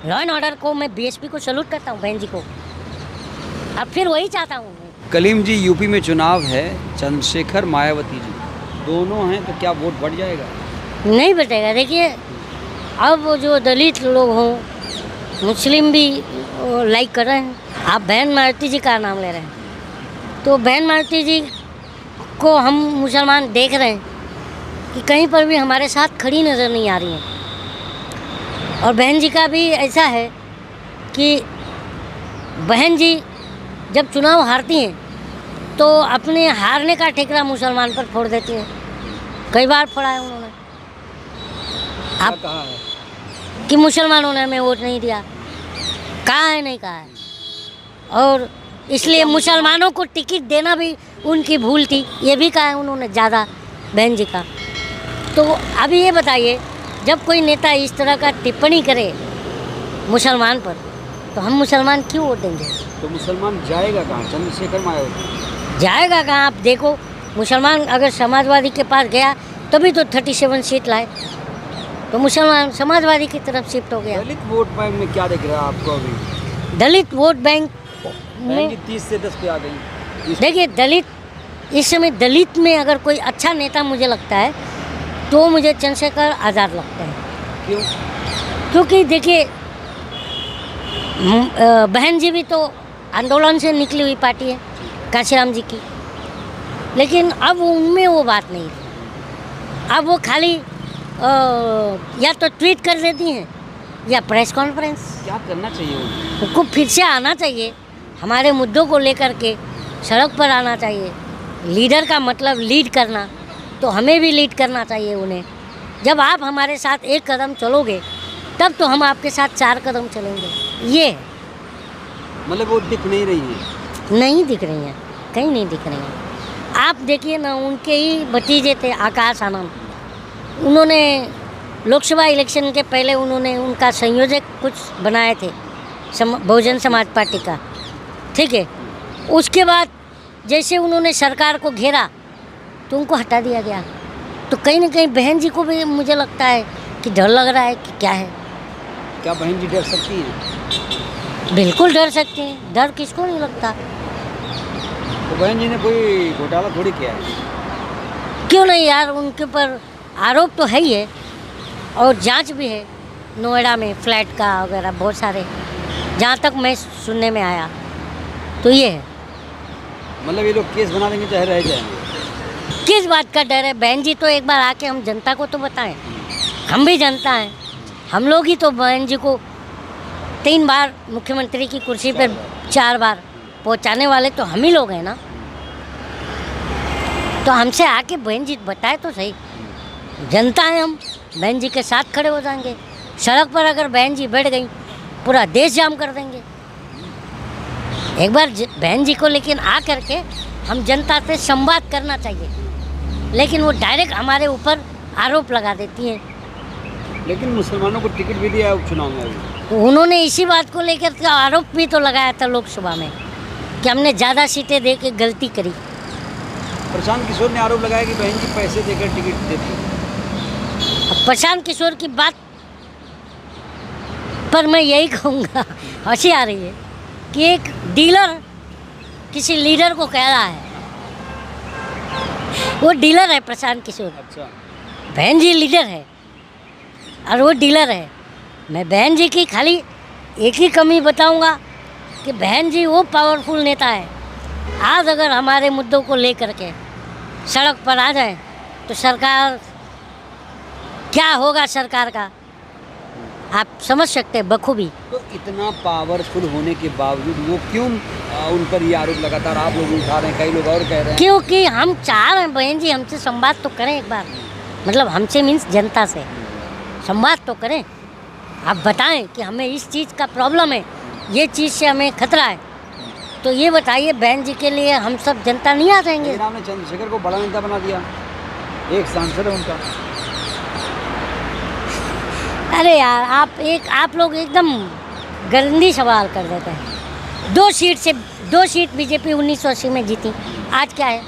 Law and order को मैं BSP को सैल्यूट करता हूँ, बहन जी को। अब फिर वही चाहता हूँ। कलीम जी, यूपी में चुनाव है, चंद्रशेखर मायावती जी दोनों हैं, तो क्या वोट बढ़ जाएगा? नहीं बटेगा। देखिए, अब वो जो दलित लोग हों, मुस्लिम भी लाइक कर रहे हैं। आप बहन मायावती जी का नाम ले रहे हैं, तो बहन मायावती जी को हम मुसलमान देख रहे हैं कि कहीं पर भी हमारे साथ खड़ी नज़र नहीं आ रही हैं। और बहन जी का भी ऐसा है कि बहन जी जब चुनाव हारती हैं तो अपने हारने का ठेकरा मुसलमान पर फोड़ देती हैं। कई बार फोड़ा है उन्होंने। आप कहा है कि मुसलमानों ने हमें वोट नहीं दिया, कहा है? नहीं कहा है। और इसलिए मुसलमानों को टिकट देना भी उनकी भूल थी, ये भी कहा है उन्होंने ज़्यादा, बहन जी का। तो अभी ये बताइए, जब कोई नेता इस तरह का टिप्पणी करे मुसलमान पर, तो हम मुसलमान क्यों वोट देंगे? तो मुसलमान जाएगा कहाँ? चंद्रशेखर मायावती जाएगा कहाँ? आप देखो, मुसलमान अगर समाजवादी के पास गया तभी तो 37 सीट लाए, तो मुसलमान समाजवादी की तरफ शिफ्ट हो गया। दलित वोट बैंक में क्या दिख रहा है आपको अभी? दलित वोट बैंक में 30 से 10 पे आ गई। देखिए, दलित इस समय दलित में अगर कोई अच्छा नेता मुझे लगता है तो मुझे चंद्रशेखर आज़ाद लगता है। क्यों? क्योंकि देखिए, बहन जी भी तो आंदोलन से निकली हुई पार्टी है, काशीराम जी की, लेकिन अब उनमें वो बात नहीं थी। अब वो खाली या तो ट्वीट कर देती हैं या प्रेस कॉन्फ्रेंस। क्या करना चाहिए उनको? उनको फिर से आना चाहिए, हमारे मुद्दों को लेकर के सड़क पर आना चाहिए। लीडर का मतलब लीड करना, तो हमें भी लीड करना चाहिए उन्हें। जब आप हमारे साथ एक कदम चलोगे तब तो हम आपके साथ 4 कदम चलेंगे। ये है। मतलब वो दिख नहीं रही है? नहीं दिख रही हैं, कहीं नहीं दिख रही हैं। आप देखिए ना, उनके ही भतीजे थे आकाश आनंद, उन्होंने लोकसभा इलेक्शन के पहले उन्होंने उनका संयोजक कुछ बनाए थे बहुजन समाज पार्टी का, ठीक है। उसके बाद जैसे उन्होंने सरकार को घेरा तो उनको हटा दिया गया। तो कहीं ना कहीं बहन जी को भी मुझे लगता है कि डर लग रहा है कि क्या है। क्या बहन जी डर सकती हैं? बिल्कुल डर सकते हैं, डर किसको नहीं लगता। तो बहन जी ने कोई घोटाला थोड़ी किया है। क्यों नहीं यार, उनके ऊपर आरोप तो है ही है और जांच भी है नोएडा में फ्लैट का वगैरह, बहुत सारे, जहाँ तक मैं सुनने में आया तो ये है। मतलब ये लोग केस बना देंगे चाहे रह जाएंगे? किस बात का डर है? बहन जी तो एक बार आके हम जनता को तो बताएं, हम भी जनता हैं। हम लोग ही तो बहन जी को 3 बार मुख्यमंत्री की कुर्सी पर 4 बार पहुंचाने वाले तो हम ही लोग हैं ना। तो हमसे आके बहन जी बताए तो सही। जनता है हम, बहन जी के साथ खड़े हो जाएंगे। सड़क पर अगर बहन जी बैठ गई, पूरा देश जाम कर देंगे। एक बार बहन जी को लेकिन आ करके हम जनता से संवाद करना चाहिए, लेकिन वो डायरेक्ट हमारे ऊपर आरोप लगा देती हैं। लेकिन मुसलमानों को टिकट भी दिया है उपचुनाव में अभी। तो उन्होंने इसी बात को लेकर के आरोप भी तो लगाया था लोकसभा में कि हमने ज़्यादा सीटें दे के गलती करी। प्रशांत किशोर ने आरोप लगाया कि बहन जी पैसे देकर टिकट देती है। अब प्रशांत किशोर की बात पर मैं यही कहूँगा, हंसी आ रही है कि एक डीलर किसी लीडर को कह रहा है, वो डीलर है प्रशांत किशोर, अच्छा। बहन जी लीडर है और वो डीलर है। मैं बहन जी की खाली एक ही कमी बताऊंगा कि बहन जी वो पावरफुल नेता है, आज अगर हमारे मुद्दों को लेकर के सड़क पर आ जाए तो सरकार क्या होगा, सरकार का आप समझ सकते हैं बखूबी। तो इतना पावरफुल होने के बावजूद वो क्यों उन पर ये आरोप लगातार आप लोग उठा रहे हैं, कई लोग और कह रहे हैं? क्योंकि हम चाह रहे हैं बहन जी हमसे संवाद तो करें एक बार, मतलब हमसे मीन्स जनता से संवाद तो करें। आप बताएं कि हमें इस चीज़ का प्रॉब्लम है, ये चीज़ से हमें खतरा है, तो ये बताइए बहन जी के लिए हम सब जनता नहीं आ जाएंगे? आपने चंद्रशेखर को बड़ा नेता बना दिया, एक सांसद है उनका। अरे यार, आप लोग एकदम गंदी सवाल कर देते हैं। 2 सीट बीजेपी 1980 में जीती, आज क्या है?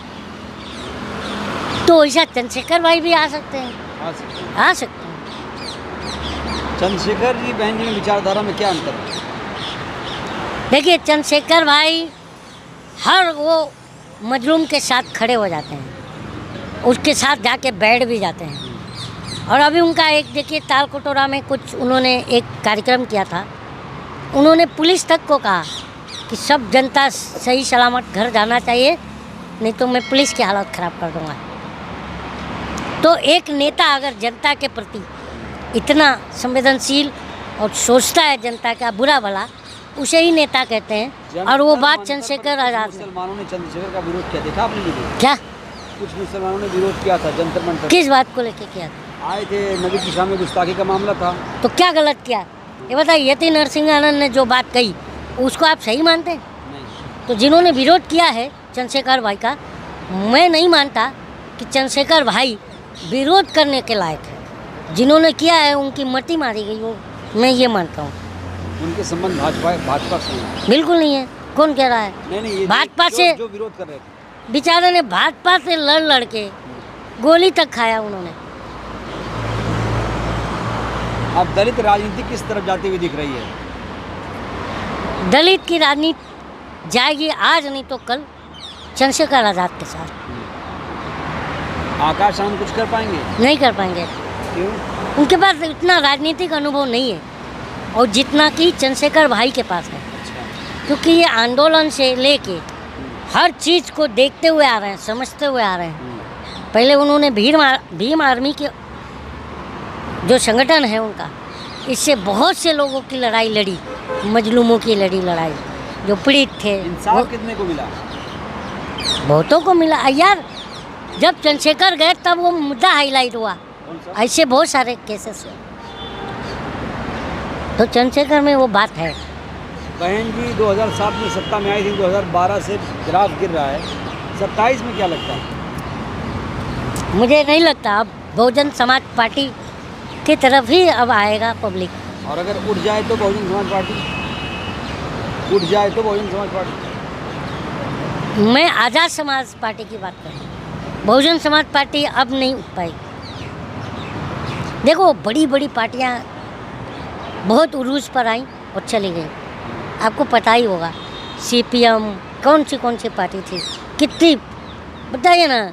तो ऐसा चंद्रशेखर भाई भी आ सकते हैं, आ सकते हैं। आ सकते हैं। चंद्रशेखर जी बहन जी में विचारधारा में क्या अंतर है? देखिए, चंद्रशेखर भाई हर वो मजलूम के साथ खड़े हो जाते हैं, उसके साथ जाके बैठ भी जाते हैं। और अभी उनका एक देखिए ताल कटोरा में कुछ उन्होंने एक कार्यक्रम किया था, उन्होंने पुलिस तक को कहा कि सब जनता सही सलामत घर जाना चाहिए, नहीं तो मैं पुलिस की हालत ख़राब कर दूंगा। तो एक नेता अगर जनता के प्रति इतना संवेदनशील और सोचता है जनता का बुरा भला, उसे ही नेता कहते हैं। और वो बात चंद्रशेखर आज़ाद ने, मुसलमानों ने चंद्रशेखर का विरोध किया, देखा आपने वीडियो? क्या कुछ मुसलमानों ने विरोध किया था जंतर मंतर, किस बात को लेके किया था? आए थे, नबी की शान में गुस्ताखी का मामला था। तो क्या गलत किया ये बताइए? यति नरसिंहानंद ने जो बात कही उसको आप सही मानते हैं? नहीं। तो जिन्होंने विरोध किया है चंद्रशेखर भाई का, मैं नहीं मानता कि चंद्रशेखर भाई विरोध करने के लायक है। जिन्होंने किया है उनकी मति मारी गई, वो मैं ये मानता हूँ। उनके संबंध भाजपा से हैं? बिल्कुल नहीं है। कौन कह रहा है? नहीं, ये भाजपा जो, से जो विरोध कर रहे थे, बेचारे ने भाजपा से लड़ के गोली तक खाया उन्होंने। अब दलित राजनीति किस तरफ जाती हुई दिख रही है? दलित की राजनीति जाएगी आज नहीं तो कल चंद्रशेखर आज़ाद के साथ। आकाश आनंद कुछ कर पाएंगे? नहीं कर पाएंगे। क्यों? उनके पास इतना राजनीतिक अनुभव नहीं है और जितना कि चंद्रशेखर भाई के पास है, क्योंकि ये आंदोलन से लेके हर चीज़ को देखते हुए आ रहे हैं, समझते हुए आ रहे हैं। पहले उन्होंने भीम आर्मी के जो संगठन है उनका, इससे बहुत से लोगों की लड़ाई लड़ी, मजलूमों की लड़ाई जो पीड़ित थे। इंसाफ कितने को मिला? बहुतों को मिला यार। जब चंद्रशेखर गए तब वो मुद्दा हाईलाइट हुआ। कौन सा? ऐसे बहुत सारे केसेस हैं, तो चंद्रशेखर में वो बात है। बहन जी 2007 में सत्ता में आई थी, 2012 से ग्राफ गिर रहा है, 27 में क्या लगता है? मुझे नहीं लगता। अब बहुजन समाज पार्टी की तरफ ही अब आएगा पब्लिक। और अगर उठ जाए तो बहुजन समाज पार्टी, उठ जाए तो बहुजन समाज पार्टी। मैं आज़ाद समाज पार्टी की बात कर रही हूँ। बहुजन समाज पार्टी अब नहीं उठ पाई। देखो, बड़ी बड़ी पार्टियाँ बहुत उरूज पर आई और चली गई। आपको पता ही होगा CPM कौन सी पार्टी थी, कितनी, बताइए ना,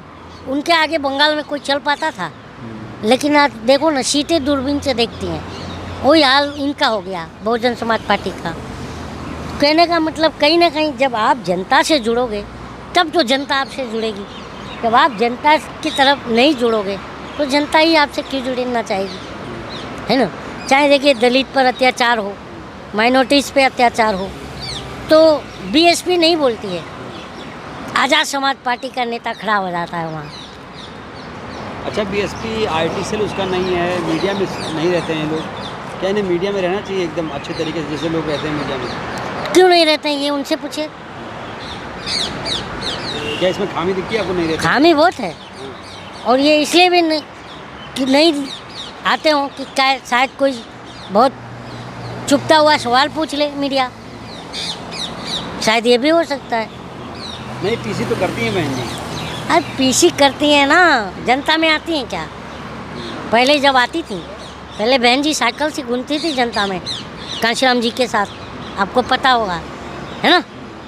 उनके आगे बंगाल में कोई चल पाता था। लेकिन आज देखो ना, सीटें दूरबीन से देखती हैं। वही हाल इनका हो गया, बहुजन समाज पार्टी का। कहने का मतलब कहीं ना कहीं जब आप जनता से जुड़ोगे तब तो जनता आपसे जुड़ेगी। जब आप जनता की तरफ नहीं जुड़ोगे तो जनता ही आपसे क्यों जुड़ना चाहेगी, है ना? चाहे देखिए दलित पर अत्याचार हो, माइनॉरिटीज़ पे अत्याचार हो, तो BSP नहीं बोलती है, आज़ाद समाज पार्टी का नेता खड़ा हो जाता है वहाँ। अच्छा, BSP IT सेल उसका नहीं है, मीडिया में नहीं रहते हैं लोग, क्या इन्हें मीडिया में रहना चाहिए एकदम अच्छे तरीके से जैसे लोग रहते हैं मीडिया में? क्यों नहीं रहते हैं ये उनसे पूछिए। क्या इसमें खामी दिखती है आपको? नहीं रहती? खामी बहुत है, और ये इसलिए भी नहीं कि नहीं आते हों कि क्या शायद कोई बहुत चुपता हुआ सवाल पूछ ले मीडिया, शायद ये भी हो सकता है। नहीं, PC तो करती हैं बहन जी। अरे PC करती हैं ना, जनता में आती हैं क्या? पहले जब आती थी, पहले बहन जी साइकिल से घूमती थी जनता में कांशीराम जी के साथ, आपको पता होगा, है ना?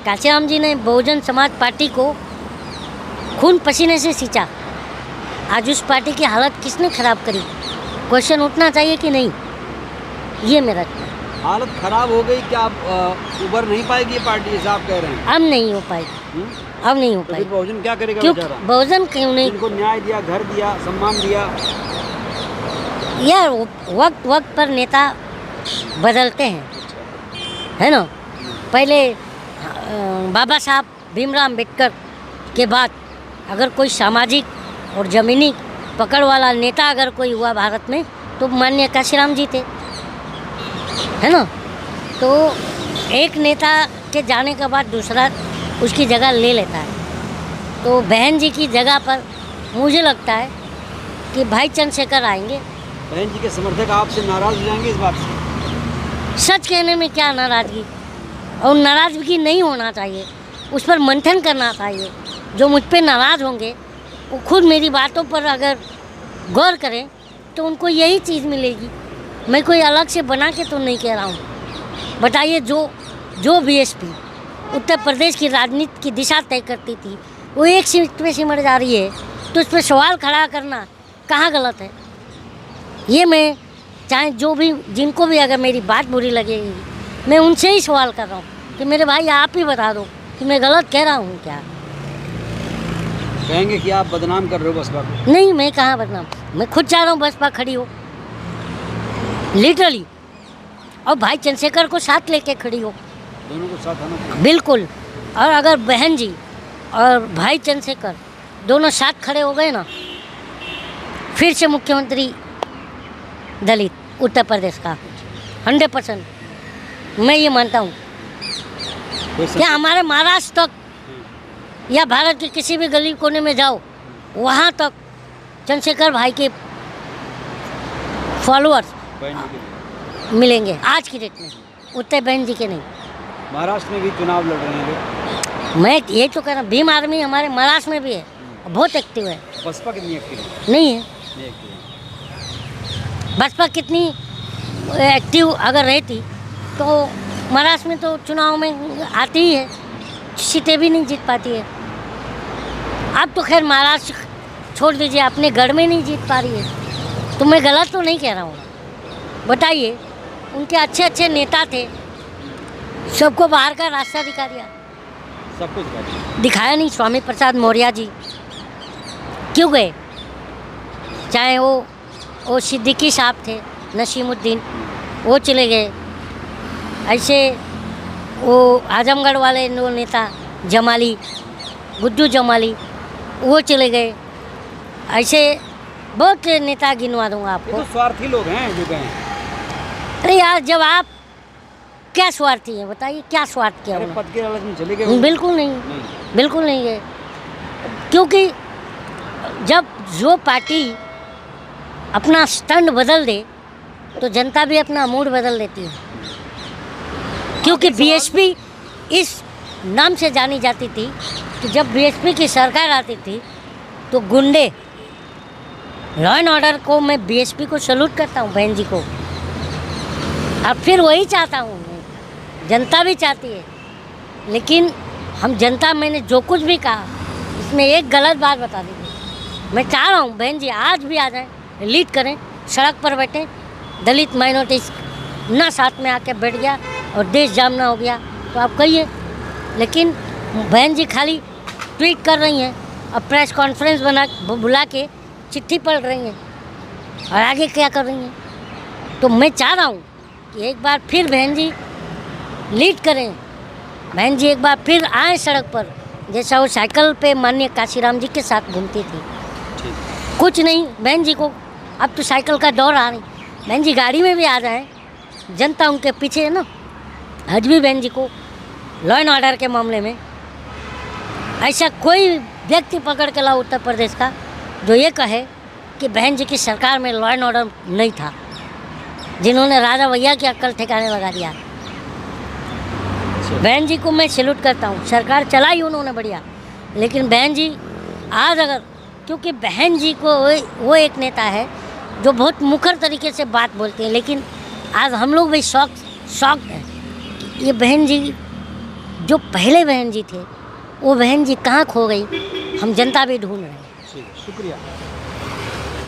कांशीराम जी ने बहुजन समाज पार्टी को खून पसीने से सींचा। आज उस पार्टी की हालत किसने ख़राब करी? क्वेश्चन उठना चाहिए कि नहीं, ये मेरा। हालत ख़राब हो गई, क्या आप उबर नहीं पाएगी ये पार्टी, ऐसा आप कह रहे हैं? अब नहीं हो पाएगी, अब नहीं हो तो फिर पाएगी। बहुजन क्या करेगा क्यों बेचारा? बहुजन क्यों नहीं? इनको न्याय दिया, घर दिया, सम्मान दिया। यार वक्त वक्त पर नेता बदलते हैं, है ना? पहले बाबा साहब भीमराव अम्बेडकर के बाद अगर कोई सामाजिक और ज़मीनी पकड़ वाला नेता अगर कोई हुआ भारत में तो माननीय कांशीराम जी थे, है ना? तो एक नेता के जाने के बाद दूसरा उसकी जगह ले लेता है। तो बहन जी की जगह पर मुझे लगता है कि भाई चंद्रशेखर आएंगे। बहन जी के समर्थक आपसे नाराज़ हो जाएंगे इस बात से? सच कहने में क्या नाराज़गी, और नाराज़गी नहीं होना चाहिए, उस पर मंथन करना चाहिए। जो मुझ पर नाराज़ होंगे वो खुद मेरी बातों पर अगर गौर करें तो उनको यही चीज़ मिलेगी मैं कोई अलग से बना के तो नहीं कह रहा हूँ। बताइए, जो बीएसपी उत्तर प्रदेश की राजनीति की दिशा तय करती थी, वो एक सीट पे सिमट जा रही है, तो उस पर सवाल खड़ा करना कहाँ गलत है? ये मैं चाहे जो भी, जिनको भी अगर मेरी बात बुरी लगेगी, मैं उनसे ही सवाल कर रहा हूँ कि मेरे भाई आप ही बता दो कि मैं गलत कह रहा हूँ क्या? कहेंगे कि आप बदनाम कर रहे हो बसपा को। नहीं, मैं कहाँ बदनाम, मैं खुद चाह रहा हूँ बसपा खड़ी हो, लिटरली, और भाई चंद्रशेखर को साथ लेके खड़ी हो, दोनों को साथ आना चाहिए। बिल्कुल। और अगर बहन जी और भाई चंद्रशेखर दोनों साथ खड़े हो गए ना, फिर से मुख्यमंत्री दलित उत्तर प्रदेश का 100%। मैं ये मानता हूँ कि हमारे महाराष्ट्र तक या भारत के किसी भी गली कोने में जाओ, वहाँ तक चंद्रशेखर भाई के फॉलोअर्स मिलेंगे आज की डेट में, उत्तर बहन जी के नहीं। महाराष्ट्र में भी चुनाव लड़ रहे हैं लोग। मैं ये तो कह रहा हूँ, भीम आर्मी हमारे महाराष्ट्र में भी है, बहुत एक्टिव है। बसपा कितनी एक्टिव है? नहीं है। नहीं एक्टिव है। बसपा कितनी एक्टिव अगर रहती तो महाराष्ट्र में तो चुनाव में आती ही है, सीटें भी नहीं जीत पाती है। अब तो खैर महाराष्ट्र छोड़ दीजिए, अपने गढ़ में नहीं जीत पा रही है, तो मैं गलत तो नहीं कह रहा हूँ। बताइए, उनके अच्छे अच्छे नेता थे, सबको बाहर का रास्ता दिखा दिया, सब कुछ दिखाया नहीं। स्वामी प्रसाद मौर्य जी क्यों गए? चाहे वो सिद्दीकी साहब थे, नसीमुद्दीन, वो चले गए। ऐसे वो आजमगढ़ वाले वो नेता जमाली, गुड्डू जमाली, वो चले गए। ऐसे बहुत नेता गिनवा दूंगा ये आपको। तो स्वार्थी लोग हैं जो गए हैं। अरे यार, जब आप क्या स्वार्थी हैं बताइए, क्या स्वार्थ किया अरे उन्होंने? पद के लालच में चले गए। बिल्कुल नहीं, नहीं। बिल्कुल नहीं है। क्योंकि जब जो पार्टी अपना स्टैंड बदल दे तो जनता भी अपना मूड बदल देती है। क्योंकि बीएसपी इस नाम से जानी जाती थी कि जब बीएसपी की सरकार आती थी तो गुंडे, लॉ एंड ऑर्डर को मैं बीएसपी को सैल्यूट करता हूँ, बहन जी को। अब फिर वही चाहता हूँ, जनता भी चाहती है, लेकिन हम जनता, मैंने जो कुछ भी कहा इसमें एक गलत बात बता दीजिए। मैं चाह रहा हूँ बहन जी आज भी आ जाएं, लीड करें, सड़क पर बैठें। दलित माइनॉरिटीज ना साथ में आके बैठ गया और देश जाम ना हो गया तो आप कहिए, लेकिन बहन जी खाली ट्वीट कर रही हैं और प्रेस कॉन्फ्रेंस बुला के चिट्ठी पढ़ रही हैं और आगे क्या कर रही हैं। तो मैं चाह रहा हूँ कि एक बार फिर बहन जी लीड करें, बहन जी एक बार फिर आए सड़क पर, जैसा वो साइकिल पे माननीय काशीराम जी के साथ घूमती थी। कुछ नहीं, बहन जी को अब तो साइकिल का दौर आ रही, बहन जी गाड़ी में भी आ जाए, जनता उनके पीछे है ना। आज भी बहन जी को लॉ एंड ऑर्डर के मामले में ऐसा कोई व्यक्ति पकड़ के लाओ उत्तर प्रदेश का जो ये कहे कि बहन जी की सरकार में लॉ एंड ऑर्डर नहीं था, जिन्होंने राजा भैया की अक्ल ठिकाने लगा दिया। बहन जी को मैं सैल्यूट करता हूँ, सरकार चलाई उन्होंने बढ़िया, लेकिन बहन जी आज अगर, क्योंकि बहन जी को वो एक नेता है जो बहुत मुखर तरीके से बात बोलते हैं, लेकिन आज हम लोग भी शौक हैं कि ये बहन जी जो पहले बहन जी थे वो बहन जी कहाँ खो गई, हम जनता भी ढूंढ रहे हैं। शुक्रिया।